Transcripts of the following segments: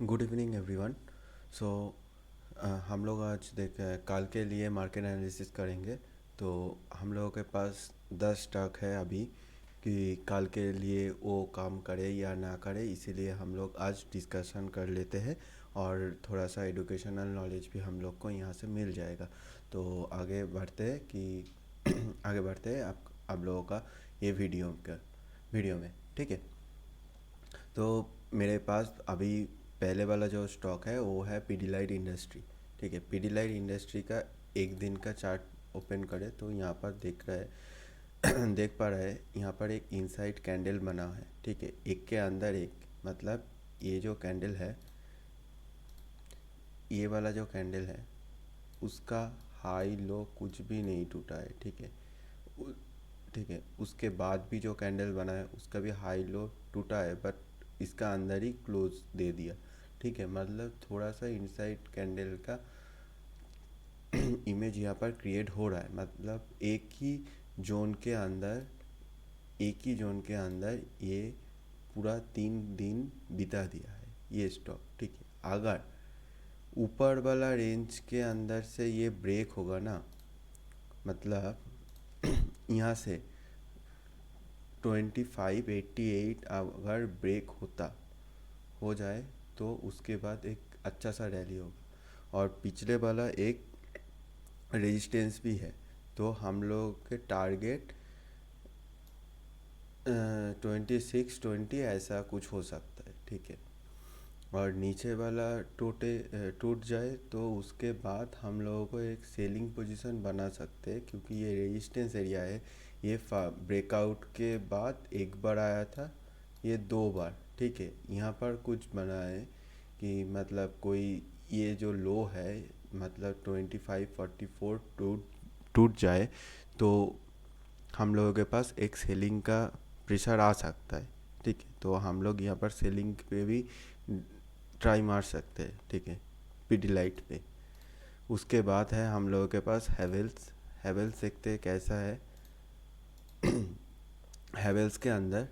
Good evening everyone. सो हम लोग आज कल के लिए मार्केट एनालिसिस करेंगे। तो हम लोगों के पास 10 स्टॉक है अभी कि कल के लिए वो काम करे या ना करे, इसीलिए हम लोग आज डिस्कशन कर लेते हैं और थोड़ा सा एडुकेशनल नॉलेज भी हम लोग को यहाँ से मिल जाएगा। तो आगे बढ़ते हैं कि आगे बढ़ते हैं आप लोगों का ये वीडियो में, ठीक है। तो मेरे पास अभी पहले वाला जो स्टॉक है वो है पीडीलाइट इंडस्ट्री, ठीक है। पीडीलाइट इंडस्ट्री का एक दिन का चार्ट ओपन करें तो यहाँ पर देख रहा है देख पा रहा है यहाँ पर एक इनसाइड कैंडल बना है, ठीक है। एक के अंदर एक, मतलब ये जो कैंडल है, ये वाला जो कैंडल है उसका हाई लो कुछ भी नहीं टूटा है, ठीक है। उ- ठीक है, उसके बाद भी जो कैंडल बना है उसका भी हाई लो टूटा है, बट इसका अंदर ही क्लोज दे दिया, ठीक है। मतलब थोड़ा सा इनसाइड कैंडल का इमेज यहाँ पर क्रिएट हो रहा है। मतलब जोन के अंदर एक ही जोन के अंदर ये पूरा 3 दिन बिता दिया है ये स्टॉक, ठीक है। अगर ऊपर वाला रेंज के अंदर से ये ब्रेक होगा ना, मतलब यहाँ से 2588 अगर ब्रेक हो जाए तो उसके बाद एक अच्छा सा रैली होगा। और पिछले वाला एक रेजिस्टेंस भी है, तो हम लोग के टारगेट 2620 ऐसा कुछ हो सकता है, ठीक है। और नीचे वाला टूट जाए तो उसके बाद हम लोगों को एक सेलिंग पोजीशन बना सकते हैं, क्योंकि ये रेजिस्टेंस एरिया है। ये ब्रेकआउट के बाद एक बार आया था, ये 2 बार, ठीक है। यहाँ पर कुछ बना है कि मतलब कोई ये जो लो है, मतलब 2544 टूट जाए तो हम लोगों के पास एक सेलिंग का प्रेशर आ सकता है, ठीक है। तो हम लोग यहाँ पर सेलिंग पे भी ट्राई मार सकते हैं, ठीक है, पीडीलाइट पे। उसके बाद है हम लोगों के पास हैवेल्स। हैवेल्स देखते हैं कैसा है। हैवेल्स के अंदर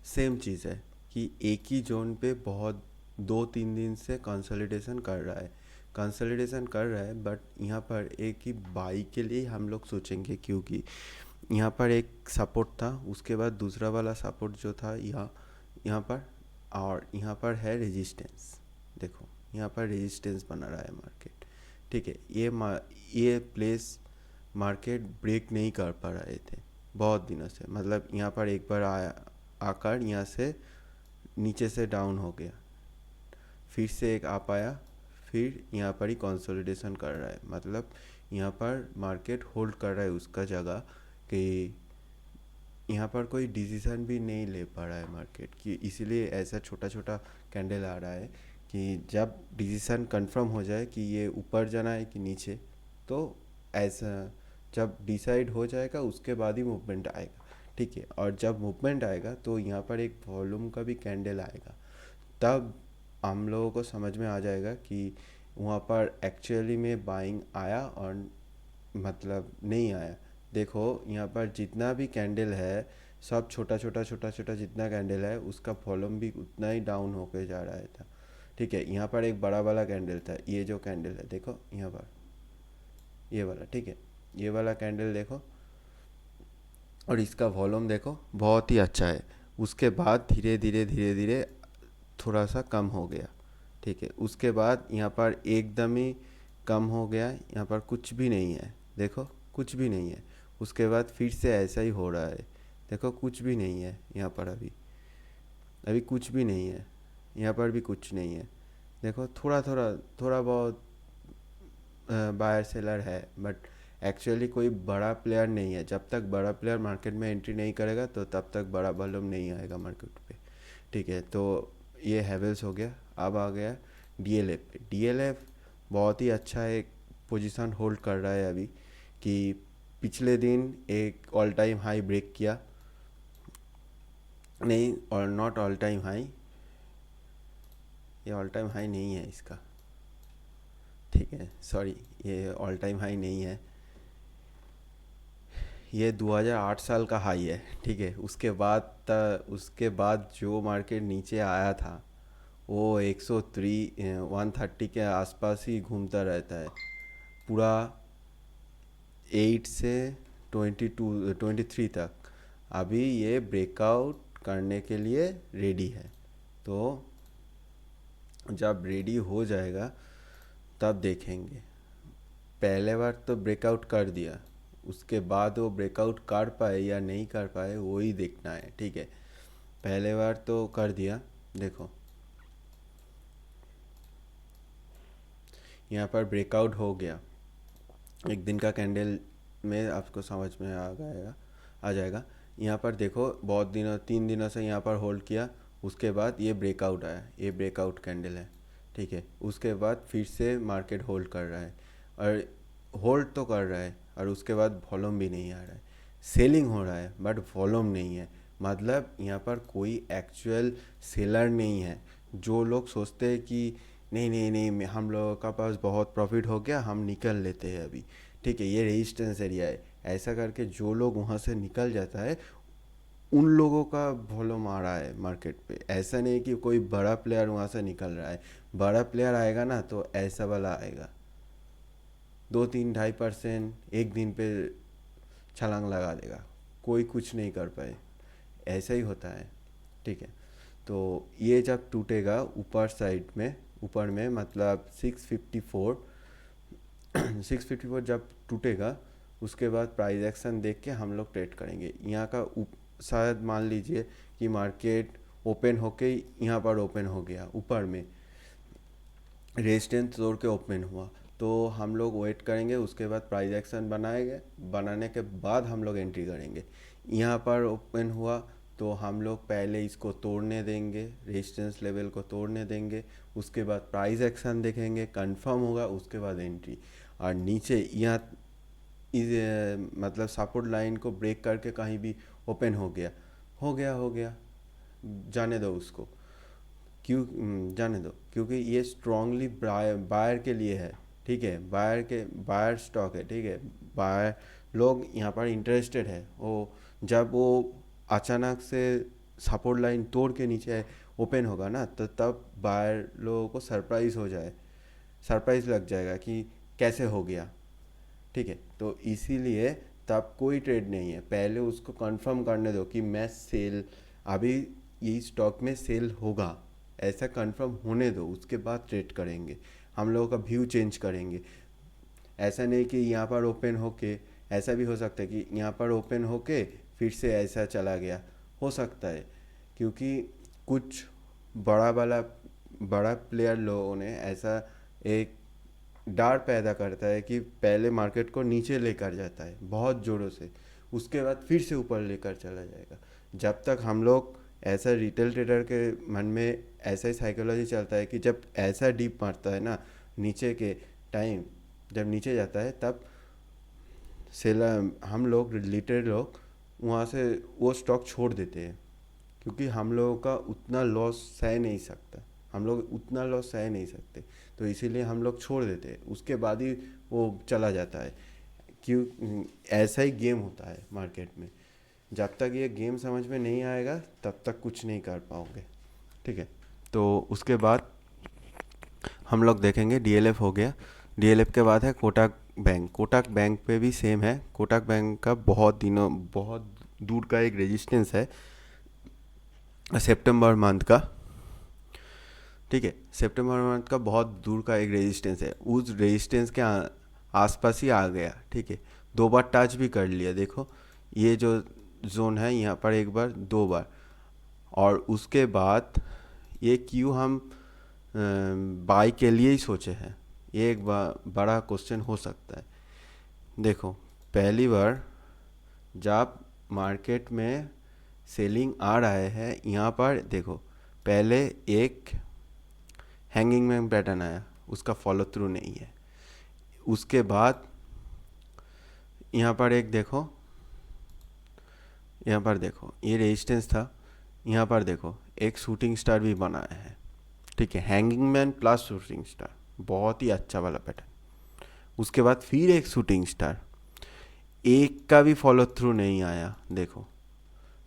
सेम चीज़ है कि एक ही जोन पे बहुत 2-3 दिन से कंसोलिडेशन कर रहा है, बट यहाँ पर एक ही बाई के लिए हम लोग सोचेंगे, क्योंकि यहाँ पर एक सपोर्ट था, उसके बाद दूसरा वाला सपोर्ट जो था यहाँ पर, और यहाँ पर है रेजिस्टेंस। देखो यहाँ पर रेजिस्टेंस बना रहा है मार्केट, ठीक है। ये प्लेस मार्केट ब्रेक नहीं कर पा रहे थे बहुत दिनों से। मतलब यहाँ पर एक बार आया, आकर यहाँ से नीचे से डाउन हो गया, फिर से एक आ पाया, फिर यहाँ पर ही कंसोलिडेशन कर रहा है। मतलब यहाँ पर मार्केट होल्ड कर रहा है उसका जगह, कि यहाँ पर कोई डिसीजन भी नहीं ले पा रहा है मार्केट की, इसीलिए ऐसा छोटा छोटा कैंडल आ रहा है कि जब डिसीजन कंफर्म हो जाए कि ये ऊपर जाना है कि नीचे, तो ऐसा जब डिसाइड हो जाएगा उसके बाद ही मूवमेंट आएगा, ठीक है। और जब मूवमेंट आएगा तो यहाँ पर एक वॉल्यूम का भी कैंडल आएगा, तब हम लोगों को समझ में आ जाएगा कि वहाँ पर एक्चुअली में बाइंग आया और मतलब नहीं आया। देखो यहाँ पर जितना भी कैंडल है, सब छोटा छोटा जितना कैंडल है उसका वॉल्यूम भी उतना ही डाउन होके जा रहा था, ठीक है। यहाँ पर एक बड़ा वाला कैंडल था, ये जो कैंडल है देखो यहाँ पर, ये वाला, ठीक है। ये वाला कैंडल देखो और इसका वॉल्यूम देखो, बहुत ही अच्छा है। उसके बाद धीरे धीरे थोड़ा सा कम हो गया, ठीक है। उसके बाद यहाँ पर एकदम ही कम हो गया, यहाँ पर कुछ भी नहीं है, देखो कुछ भी नहीं है। उसके बाद फिर से ऐसा ही हो रहा है, देखो कुछ भी नहीं है यहाँ पर, अभी अभी कुछ भी नहीं है, यहाँ पर भी कुछ नहीं है। देखो थोड़ा बहुत बायर सेलर है, बट एक्चुअली कोई बड़ा प्लेयर नहीं है। जब तक बड़ा प्लेयर मार्केट में एंट्री नहीं करेगा तो तब तक बड़ा वॉल्यूम नहीं आएगा मार्केट पे, ठीक है। तो ये हैवेल्स हो गया। अब आ गया डीएलएफ पे। डीएलएफ बहुत ही अच्छा एक पोजीशन होल्ड कर रहा है अभी, कि पिछले दिन एक ऑल टाइम हाई ब्रेक किया, नहीं, और नॉट ऑल टाइम हाई, ये ऑल टाइम हाई नहीं है इसका, ठीक है, सॉरी, ये ऑल टाइम हाई नहीं है, ये 2008 साल का हाई है, ठीक है। उसके बाद जो मार्केट नीचे आया था वो 130 के आसपास ही घूमता रहता है पूरा 8 से 23 तक। अभी ये ब्रेकआउट करने के लिए रेडी है। तो जब रेडी हो जाएगा तब देखेंगे। पहले बार तो ब्रेकआउट कर दिया, उसके बाद वो ब्रेकआउट कर पाए या नहीं कर पाए वो ही देखना है, ठीक है। पहले बार तो कर दिया, देखो यहाँ पर ब्रेकआउट हो गया। एक दिन का कैंडल में आपको समझ में आ जाएगा। यहाँ पर देखो बहुत दिनों 3 दिनों से यहाँ पर होल्ड किया, उसके बाद ये ब्रेकआउट आया, ये ब्रेकआउट कैंडल है, ठीक है। उसके बाद फिर से मार्केट होल्ड कर रहा है, और होल्ड तो कर रहा है और उसके बाद वॉल्यूम भी नहीं आ रहा है। सेलिंग हो रहा है बट वॉल्यूम नहीं है, मतलब यहाँ पर कोई एक्चुअल सेलर नहीं है। जो लोग सोचते हैं कि नहीं नहीं नहीं हम लोगों का पास बहुत प्रॉफिट हो गया, हम निकल लेते हैं अभी, ठीक है, ये रेजिस्टेंस एरिया है, ऐसा करके जो लोग वहाँ से निकल जाता है उन लोगों का वॉल्यूम आ रहा है मार्केट पे। ऐसा नहीं कि कोई बड़ा प्लेयर वहाँ से निकल रहा है। बड़ा प्लेयर आएगा ना तो ऐसा वाला आएगा, 2 3 2.5% एक दिन पे छलांग लगा देगा, कोई कुछ नहीं कर पाए, ऐसा ही होता है, ठीक है। तो ये जब टूटेगा ऊपर साइड में, ऊपर में मतलब 654 654 जब टूटेगा उसके बाद प्राइस एक्शन देख के हम लोग ट्रेड करेंगे। यहाँ का शायद मान लीजिए कि मार्केट ओपन होके यहाँ पर ओपन हो गया, ऊपर में रेजिस्टेंस तोड़ के ओपन हुआ, तो हम लोग वेट करेंगे, उसके बाद प्राइस एक्शन बनाएंगे, बनाने के बाद हम लोग एंट्री करेंगे। यहाँ पर ओपन हुआ तो हम लोग पहले इसको तोड़ने देंगे, रेजिस्टेंस लेवल को तोड़ने देंगे, उसके बाद प्राइस एक्शन देखेंगे, कंफर्म होगा उसके बाद एंट्री। और नीचे यहाँ मतलब सपोर्ट लाइन को ब्रेक करके कहीं भी ओपन हो गया, हो गया, जाने दो उसको, क्यों जाने दो, क्योंकि ये स्ट्रांगली बायर के लिए है, ठीक है, बायर स्टॉक है, ठीक है। बायर लोग यहाँ पर इंटरेस्टेड है। वो जब वो अचानक से सपोर्ट लाइन तोड़ के नीचे ओपन होगा ना, तो तब बायर लोगों को सरप्राइज लग जाएगा कि कैसे हो गया, ठीक है। तो इसीलिए तब कोई ट्रेड नहीं है, पहले उसको कंफर्म करने दो कि मैं सेल, अभी ये स्टॉक में सेल होगा, ऐसा कंफर्म होने दो, उसके बाद ट्रेड करेंगे, हम लोगों का व्यू चेंज करेंगे। ऐसा नहीं कि यहाँ पर ओपन होके, ऐसा भी हो सकता है कि यहाँ पर ओपन होके फिर से ऐसा चला गया, हो सकता है, क्योंकि कुछ बड़ा प्लेयर लोगों ने ऐसा एक डर पैदा करता है कि पहले मार्केट को नीचे लेकर जाता है बहुत ज़ोरों से, उसके बाद फिर से ऊपर लेकर चला जाएगा। जब तक हम लोग ऐसा, रिटेल ट्रेडर के मन में ऐसा ही साइकोलॉजी चलता है कि जब ऐसा डीप मारता है ना नीचे के टाइम, जब नीचे जाता है तब सेलर, हम लोग रिटेल लोग वहाँ से वो स्टॉक छोड़ देते हैं, क्योंकि हम लोगों का उतना लॉस सह नहीं सकता, हम लोग उतना लॉस सह नहीं सकते, तो इसीलिए हम लोग छोड़ देते हैं, उसके बाद ही वो चला जाता है। क्यों, ऐसा ही गेम होता है मार्केट में। जब तक ये गेम समझ में नहीं आएगा तब तक कुछ नहीं कर पाओगे, ठीक है। तो उसके बाद हम लोग देखेंगे डीएलएफ हो गया। डीएलएफ के बाद है कोटक बैंक। कोटक बैंक पे भी सेम है। कोटक बैंक का बहुत दूर का एक रेजिस्टेंस है सितंबर मंथ का, ठीक है। सितंबर मंथ का बहुत दूर का एक रेजिस्टेंस है, उस रेजिस्टेंस के आसपास ही आ गया, ठीक है। 2 बार टच भी कर लिया, देखो ये जो जोन है यहाँ पर 1 बार 2 बार, और उसके बाद ये क्यों हम बाई के लिए ही सोचे हैं, ये एक बड़ा क्वेश्चन हो सकता है। देखो पहली बार जब मार्केट में सेलिंग आ रहा है, यहाँ पर देखो पहले एक हैंगिंग मैन पैटर्न आया, उसका फॉलो थ्रू नहीं है। उसके बाद यहाँ पर एक देखो, यहाँ पर देखो ये रेजिस्टेंस था, यहाँ पर देखो एक शूटिंग स्टार भी बनाया है, ठीक है, hanging man plus shooting star, बहुत ही अच्छा वाला पैटर्न। उसके बाद फिर एक शूटिंग स्टार, एक का भी फॉलो थ्रू नहीं आया, देखो।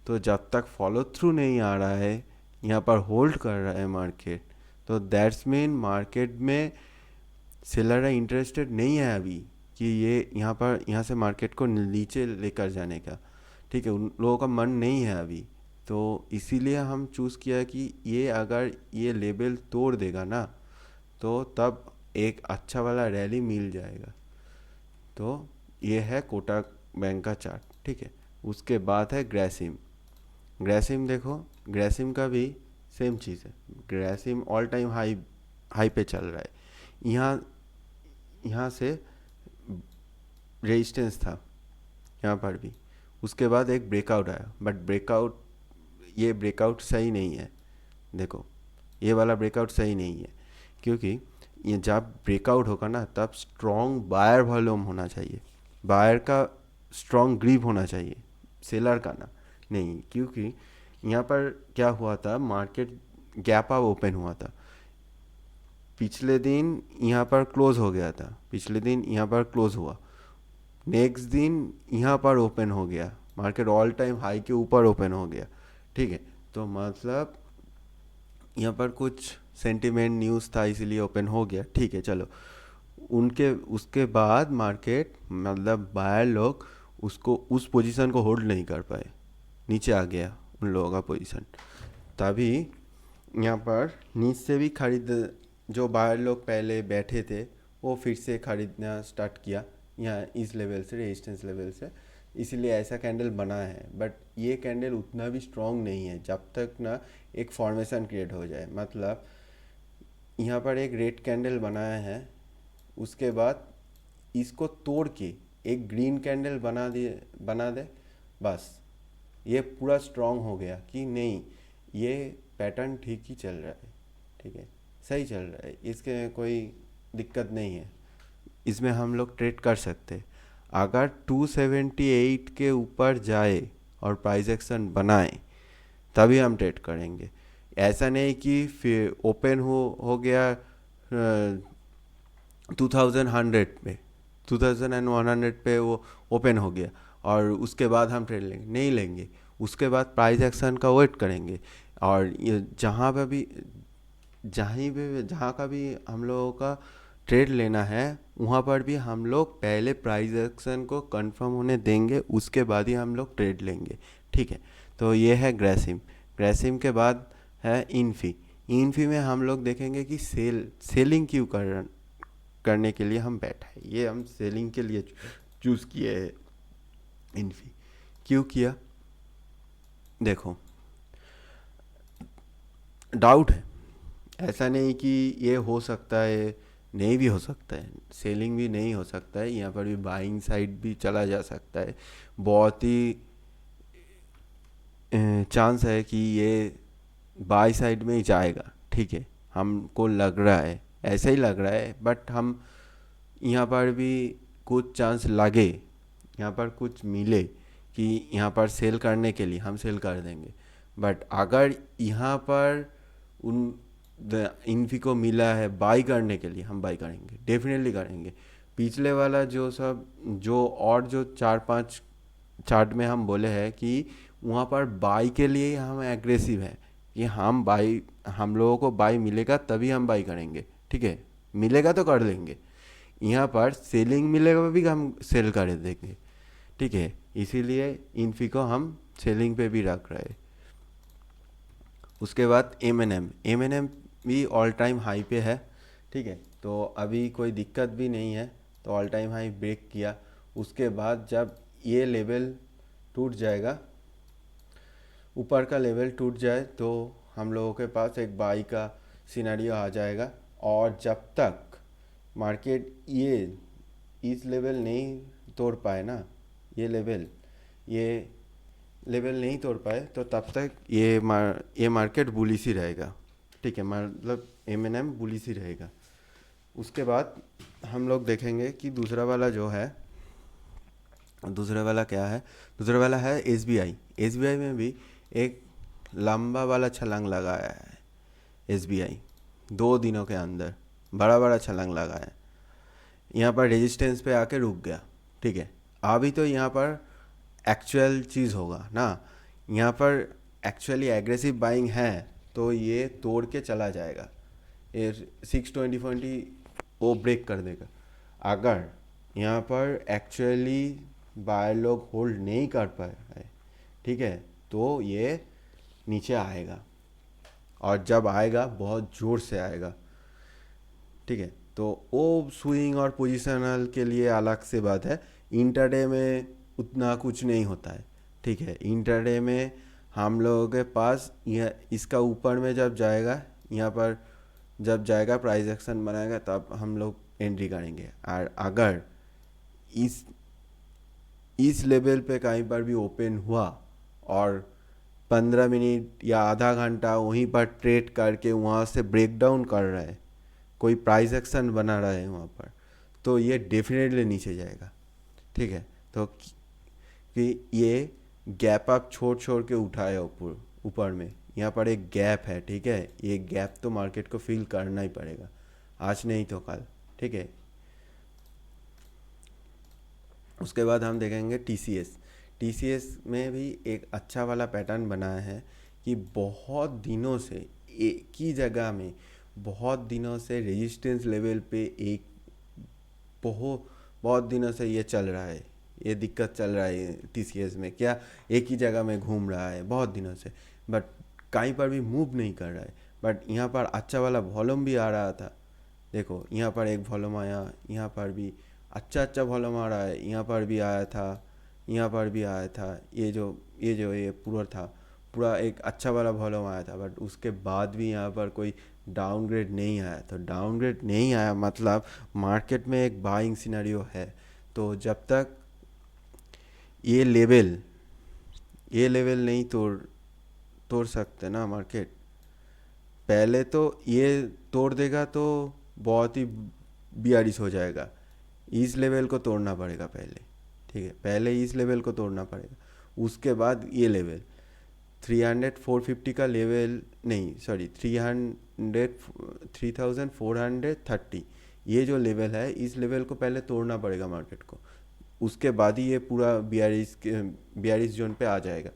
तो जब तक फॉलो थ्रू नहीं आ रहा है, यहाँ पर होल्ड कर रहा है मार्केट, तो दैट्स मीन मार्केट में सेलर इंटरेस्टेड नहीं है अभी कि ये यहाँ से मार्केट को नीचे लेकर जाने का, ठीक है, उन लोगों का मन नहीं है अभी। तो इसीलिए हम चूज़ किया कि ये अगर ये लेवल तोड़ देगा ना तो तब एक अच्छा वाला रैली मिल जाएगा। तो ये है कोटक बैंक का चार्ट, ठीक है। उसके बाद है ग्रेसिम। ग्रेसिम देखो, ग्रेसिम का भी सेम चीज़ है। Grasim all time high high पे चल रहा है। यहाँ यहाँ से रेजिस्टेंस था यहाँ पर भी, उसके बाद एक ब्रेकआउट आया, बट ये ब्रेकआउट सही नहीं है। देखो ये वाला ब्रेकआउट सही नहीं है, क्योंकि ये जब ब्रेकआउट होगा ना तब स्ट्रॉन्ग बायर वॉल्यूम होना चाहिए, बायर का स्ट्रॉन्ग ग्रिप होना चाहिए, सेलर का ना नहीं। क्योंकि यहाँ पर क्या हुआ था, मार्केट गैप अप ओपन हुआ था, पिछले दिन यहाँ पर क्लोज हो गया था, पिछले दिन यहाँ पर क्लोज हुआ, नेक्स्ट दिन यहाँ पर ओपन हो गया, मार्केट ऑल टाइम हाई के ऊपर ओपन हो गया, ठीक है। तो मतलब यहाँ पर कुछ सेंटिमेंट न्यूज़ था इसीलिए ओपन हो गया, ठीक है चलो। उनके उसके बाद मार्केट मतलब बायर लोग उसको उस पोजीशन को होल्ड नहीं कर पाए, नीचे आ गया उन लोगों का पोजीशन। तभी यहाँ पर नीचे से भी खरीद, जो बायर लोग पहले बैठे थे वो फिर से खरीदना स्टार्ट किया यहाँ इस लेवल से, रेजिस्टेंस लेवल से, इसीलिए ऐसा कैंडल बना है। बट ये कैंडल उतना भी स्ट्रॉन्ग नहीं है जब तक ना एक फॉर्मेशन क्रिएट हो जाए। मतलब यहाँ पर एक रेड कैंडल बनाया है, उसके बाद इसको तोड़ के एक ग्रीन कैंडल बना दे, बस ये पूरा स्ट्रॉन्ग हो गया कि नहीं ये पैटर्न ठीक ही चल रहा है, ठीक है, सही चल रहा है, इसके कोई दिक्कत नहीं है, इसमें हम लोग ट्रेड कर सकते। अगर 278 के ऊपर जाए और प्राइस एक्शन बनाए तभी हम ट्रेड करेंगे। ऐसा नहीं कि फिर ओपन हो गया 2100 पे, 2100 पे वो ओपन हो गया और उसके बाद हम ट्रेड लेंगे, नहीं लेंगे। उसके बाद प्राइस एक्शन का वेट करेंगे, और ये जहाँ का भी हम लोगों का ट्रेड लेना है वहाँ पर भी हम लोग पहले प्राइस एक्शन को कंफर्म होने देंगे, उसके बाद ही हम लोग ट्रेड लेंगे, ठीक है। तो ये है ग्रेसिम। ग्रेसिम के बाद है इन्फी। इन्फी में हम लोग देखेंगे कि सेलिंग क्यों करने के लिए हम बैठा है, ये हम सेलिंग के लिए चूज़ किए है। इन्फी क्यों किया, देखो डाउट है, ऐसा नहीं कि ये हो सकता है, नहीं भी हो सकता है, सेलिंग भी नहीं हो सकता है, यहाँ पर भी बाइंग साइड भी चला जा सकता है, बहुत ही चांस है कि ये बाई साइड में ही जाएगा, ठीक है, हमको लग रहा है, ऐसा ही लग रहा है। बट हम यहाँ पर भी कुछ चांस लगे, यहाँ पर कुछ मिले कि यहाँ पर सेल करने के लिए हम सेल कर देंगे। बट अगर यहाँ पर उन इन्फी को मिला है बाई करने के लिए, हम बाई करेंगे, डेफिनेटली करेंगे। पिछले वाला जो 4-5 चार्ट में हम बोले हैं कि वहाँ पर बाई के लिए हम एग्रेसिव है कि हम लोगों को बाई मिलेगा तभी हम बाई करेंगे, ठीक है, मिलेगा तो कर लेंगे। यहाँ पर सेलिंग मिलेगा भी हम सेल कर देंगे, ठीक है, इसीलिए इन्फी को हम सेलिंग पे भी रख रहे हैं। उसके बाद एम एन एम भी ऑल टाइम हाई पे है, ठीक है, तो अभी कोई दिक्कत भी नहीं है, तो ऑल टाइम हाई ब्रेक किया। उसके बाद जब ये लेवल टूट जाएगा, ऊपर का लेवल टूट जाए, तो हम लोगों के पास एक बाई का सिनेरियो आ जाएगा। और जब तक मार्केट ये इस लेवल नहीं तोड़ पाए ना, ये लेवल नहीं तोड़ पाए, तो तब तक ये मार्केट बुलिश ही रहेगा, ठीक है, मतलब एम बुलिश ही रहेगा। उसके बाद हम लोग देखेंगे कि दूसरा वाला जो है, दूसरा वाला क्या है, दूसरा वाला है एस बी आई में भी एक लंबा वाला छलांग लगाया है। एस बी आई 2 दिनों के अंदर बड़ा बड़ा छलांग लगाया है, यहाँ पर रेजिस्टेंस पे आके रुक गया, ठीक है। अभी तो यहाँ पर एक्चुअल चीज़ होगा ना, यहाँ पर एक्चुअली एग्रेसिव बाइंग है तो ये तोड़ के चला जाएगा, ये 620 वो ब्रेक कर देगा। अगर यहाँ पर एक्चुअली बायर लोग होल्ड नहीं कर पाए, ठीक है, तो ये नीचे आएगा, और जब आएगा बहुत ज़ोर से आएगा, ठीक है। तो वो स्विंग और पोजिशनल के लिए अलग से बात है। इंटरडे में उतना कुछ नहीं होता है, ठीक है। इंटरडे में हम लोगों के पास यह इसका ऊपर में जब जाएगा, यहाँ पर जब जाएगा प्राइस एक्शन बनाएगा, तब हम लोग एंट्री करेंगे। और अगर इस लेवल पे कहीं पर भी ओपन हुआ और 15 मिनट या आधा घंटा वहीं पर ट्रेड करके वहाँ से ब्रेक डाउन कर रहा है, कोई प्राइस एक्शन बना रहा है वहाँ पर, तो ये डेफिनेटली नीचे जाएगा, ठीक है। तो कि ये गैप आप छोड़ छोड़ के उठाए ऊपर ऊपर में, यहाँ पर एक गैप है, ठीक है। ये गैप तो मार्केट को फील करना ही पड़ेगा, आज नहीं तो कल, ठीक है। उसके बाद हम देखेंगे टीसीएस में भी एक अच्छा वाला पैटर्न बनाया है कि बहुत दिनों से एक ही जगह में, बहुत दिनों से रेजिस्टेंस लेवल पे एक बहुत बहुत दिनों से ये चल रहा है, ये दिक्कत चल रहा है टीसीएस में, क्या एक ही जगह में घूम रहा है बहुत दिनों से, बट कहीं पर भी मूव नहीं कर रहा है। बट यहाँ पर अच्छा वाला वॉल्यूम भी आ रहा था, देखो यहाँ पर एक वॉल्यूम आया, यहाँ पर भी अच्छा वॉल्यूम आ रहा है, यहाँ पर भी आया था, यहाँ पर भी आया था, ये पूरा था, पूरा एक अच्छा वाला वॉल्यूम आया था। बट उसके बाद भी यहाँ पर कोई डाउनग्रेड नहीं आया, तो डाउनग्रेड नहीं आया मतलब मार्केट में एक बाइंग सिनेरियो है। तो जब तक ये लेवल नहीं तोड़ सकते ना मार्केट, पहले तो ये तोड़ देगा तो बहुत ही बियारिश हो जाएगा। इस लेवल को तोड़ना पड़ेगा पहले, ठीक है, पहले इस लेवल को तोड़ना पड़ेगा, उसके बाद ये लेवल 300 450 का लेवल, नहीं सॉरी 3430, ये जो लेवल है, इस लेवल को पहले तोड़ना पड़ेगा मार्केट को, उसके बाद ही ये पूरा 42 जोन पे आ जाएगा,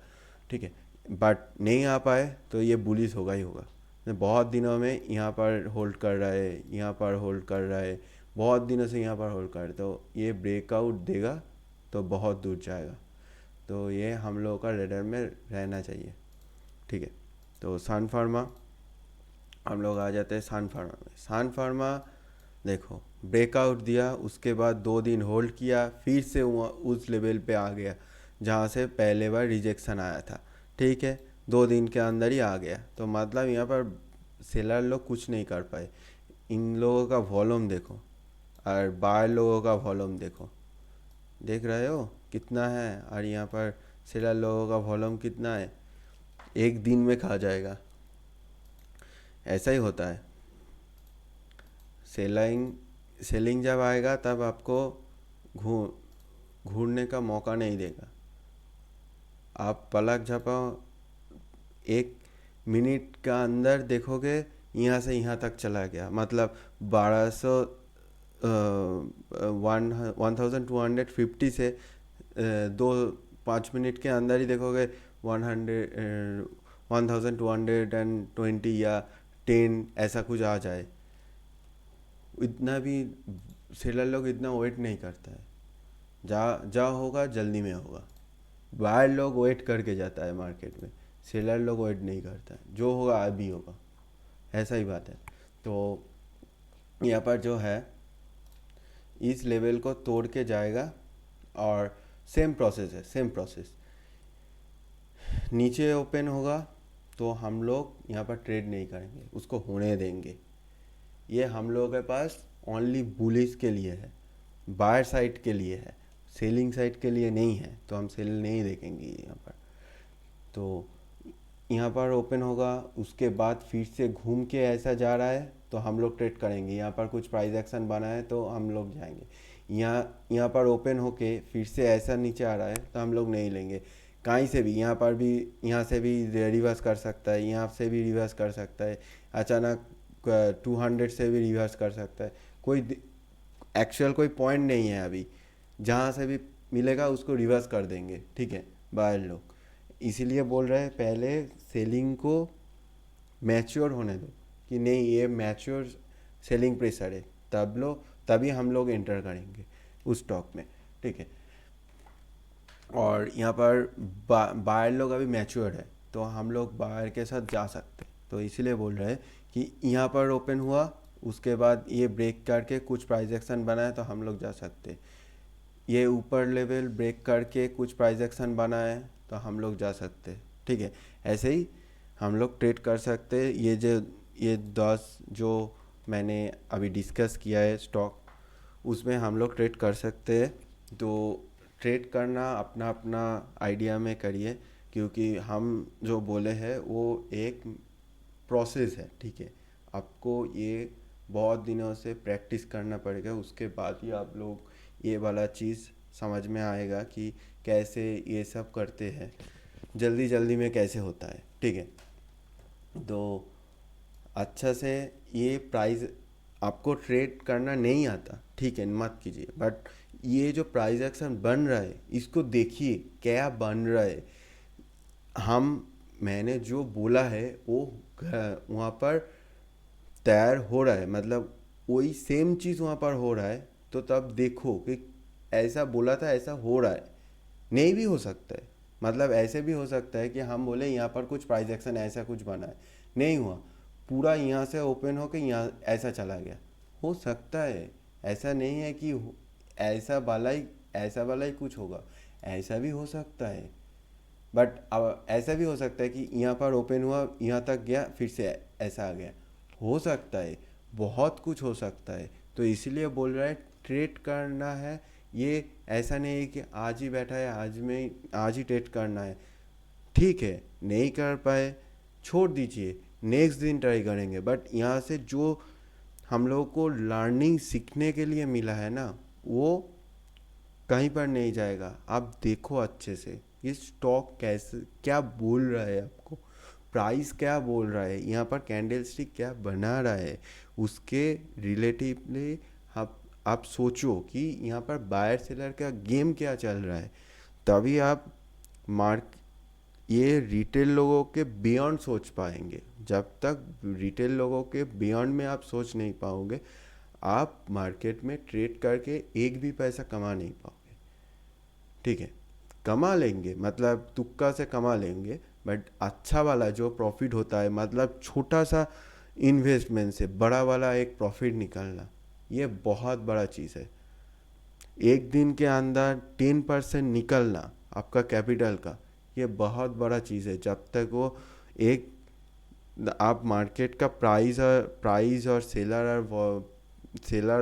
ठीक है। बट नहीं आ पाए तो ये बुलिश होगा ही होगा। बहुत दिनों में यहाँ पर होल्ड कर रहा है, यहाँ पर होल्ड कर रहा है, बहुत दिनों से यहाँ पर होल्ड कर रहा है, तो ये ब्रेकआउट देगा तो बहुत दूर जाएगा, तो ये हम लोगों का रेडर में रहना चाहिए, ठीक है। तो सन फार्मा, हम लोग आ जाते हैं सन फार्मा में। सन फार्मा देखो ब्रेकआउट दिया, उसके बाद 2 दिन होल्ड किया, फिर से उस लेवल पे आ गया जहाँ से पहले बार रिजेक्शन आया था, ठीक है, 2 दिन के अंदर ही आ गया। तो मतलब यहाँ पर सेलर लोग कुछ नहीं कर पाए। इन लोगों का वॉल्यूम देखो और बायर लोगों का वॉल्यूम देखो, देख रहे हो कितना है, और यहाँ पर सेलर लोगों का वॉल्यूम कितना है, एक दिन में खा जाएगा। ऐसा ही होता है, सेलिंग जब आएगा तब आपको घूरने का मौका नहीं देगा। आप पलक झपाओ, 1 मिनट का अंदर देखोगे यहाँ से यहाँ तक चला गया, मतलब 1250 से 2-5 मिनट के अंदर ही देखोगे 1220 या 10 ऐसा कुछ आ जाए। इतना भी सेलर लोग इतना वेट नहीं करता है, जा होगा जल्दी में होगा। बायर लोग वेट करके जाता है मार्केट में, सेलर लोग वेट नहीं करता है, जो होगा अभी होगा, ऐसा ही बात है। तो यहाँ पर जो है इस लेवल को तोड़ के जाएगा, और सेम प्रोसेस नीचे ओपन होगा तो हम लोग यहाँ पर ट्रेड नहीं करेंगे, उसको होने देंगे। ये हम लोगों के पास ओनली बुलिश के लिए है, बायर साइड के लिए है, सेलिंग साइड के लिए नहीं है, तो हम सेल नहीं देखेंगे यहाँ पर। तो यहाँ पर ओपन होगा, उसके बाद फिर से घूम के ऐसा जा रहा है तो हम लोग ट्रेड करेंगे। यहाँ पर कुछ प्राइस एक्शन बना है तो हम लोग जाएंगे। यहाँ पर ओपन होके फिर से ऐसा नीचे आ रहा है तो हम लोग नहीं लेंगे। कहीं से भी, यहाँ पर भी, यहाँ से भी रिवर्स कर सकता है, यहाँ से भी रिवर्स कर सकता है, अचानक 200 से भी रिवर्स कर सकता है। कोई एक्चुअल कोई पॉइंट नहीं है अभी, जहाँ से भी मिलेगा उसको रिवर्स कर देंगे, ठीक है, बायर लोग। इसीलिए बोल रहे हैं पहले सेलिंग को मैच्योर होने दो, कि नहीं ये मैच्योर सेलिंग प्रेशर है, तभी हम लोग एंटर करेंगे उस स्टॉक में, ठीक है। और यहाँ पर बायर लोग अभी मैच्योर है तो हम लोग बायर के साथ जा सकते हैं, तो इसीलिए बोल रहे हैं कि यहाँ पर ओपन हुआ, उसके बाद ये ब्रेक करके कुछ प्राइस एक्शन बनाए तो हम लोग जा सकते हैं। ये ऊपर लेवल ब्रेक करके कुछ प्राइस एक्शन बनाए तो हम लोग जा सकते हैं, ठीक है। ऐसे ही हम लोग ट्रेड कर सकते हैं। ये 10 जो मैंने अभी डिस्कस किया है स्टॉक, उसमें हम लोग ट्रेड कर सकते हैं। तो ट्रेड करना अपना अपना आइडिया में करिए, क्योंकि हम जो बोले हैं वो एक प्रोसेस है, ठीक है। आपको ये बहुत दिनों से प्रैक्टिस करना पड़ेगा, उसके बाद ही आप लोग ये वाला चीज़ समझ में आएगा कि कैसे ये सब करते हैं, जल्दी जल्दी में कैसे होता है, ठीक है। तो अच्छा से ये प्राइस आपको ट्रेड करना नहीं आता, ठीक है, मत कीजिए, बट ये जो प्राइस एक्शन बन रहा है इसको देखिए क्या बन रहा है। मैंने जो बोला है वो वहाँ पर तैयार हो रहा है, मतलब वही सेम चीज़ वहाँ पर हो रहा है। तो तब देखो कि ऐसा बोला था ऐसा हो रहा है, नहीं भी हो सकता है, मतलब ऐसे भी हो सकता है कि हम बोले यहाँ पर कुछ प्राइस एक्शन ऐसा कुछ बना है, नहीं हुआ, पूरा यहाँ से ओपन होकर यहाँ ऐसा चला गया, हो सकता है। ऐसा नहीं है कि ऐसा वाला ही कुछ होगा, ऐसा भी हो सकता है। बट अब ऐसा भी हो सकता है कि यहाँ पर ओपन हुआ, यहाँ तक गया, फिर से ऐसा आ गया, हो सकता है, बहुत कुछ हो सकता है। तो इसीलिए बोल रहा है ट्रेड करना है, ये ऐसा नहीं है कि आज ही बैठा है आज ही ट्रेड करना है, ठीक है, नहीं कर पाए छोड़ दीजिए, नेक्स्ट दिन ट्राई करेंगे। बट यहाँ से जो हम लोगों को लर्निंग सीखने के लिए मिला है ना, वो कहीं पर नहीं जाएगा। आप देखो अच्छे से ये स्टॉक कैसे क्या बोल रहा है, आपको प्राइस क्या बोल रहा है, यहाँ पर कैंडल स्टिक क्या बना रहा है, उसके रिलेटिवली आप सोचो कि यहाँ पर बायर सेलर का गेम क्या चल रहा है, तभी आप मार्क ये रिटेल लोगों के बियॉन्ड सोच पाएंगे। जब तक रिटेल लोगों के बियॉन्ड में आप सोच नहीं पाओगे, आप मार्केट में ट्रेड करके एक भी पैसा कमा नहीं पाओगे, ठीक है। कमा लेंगे मतलब तुक्का से कमा लेंगे, बट अच्छा वाला जो प्रॉफिट होता है, मतलब छोटा सा इन्वेस्टमेंट से बड़ा वाला एक प्रॉफिट निकलना, ये बहुत बड़ा चीज़ है। एक दिन के अंदर 10% निकलना आपका कैपिटल का, ये बहुत बड़ा चीज़ है। जब तक वो एक आप मार्केट का प्राइस और सेलर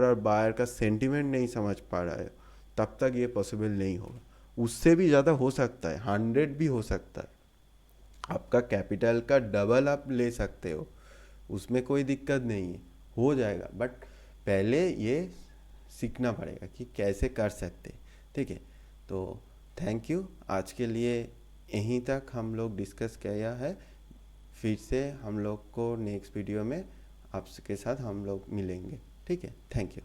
और बायर का सेंटिमेंट नहीं समझ पा रहा है, तब तक ये पॉसिबल नहीं होगा। उससे भी ज़्यादा हो सकता है, 100 भी हो सकता है, आपका कैपिटल का डबल आप ले सकते हो, उसमें कोई दिक्कत नहीं है, हो जाएगा। बट पहले ये सीखना पड़ेगा कि कैसे कर सकते, ठीक है। तो थैंक यू, आज के लिए यहीं तक हम लोग डिस्कस किया है। फिर से हम लोग को नेक्स्ट वीडियो में आपके साथ हम लोग मिलेंगे, ठीक है। Thank you.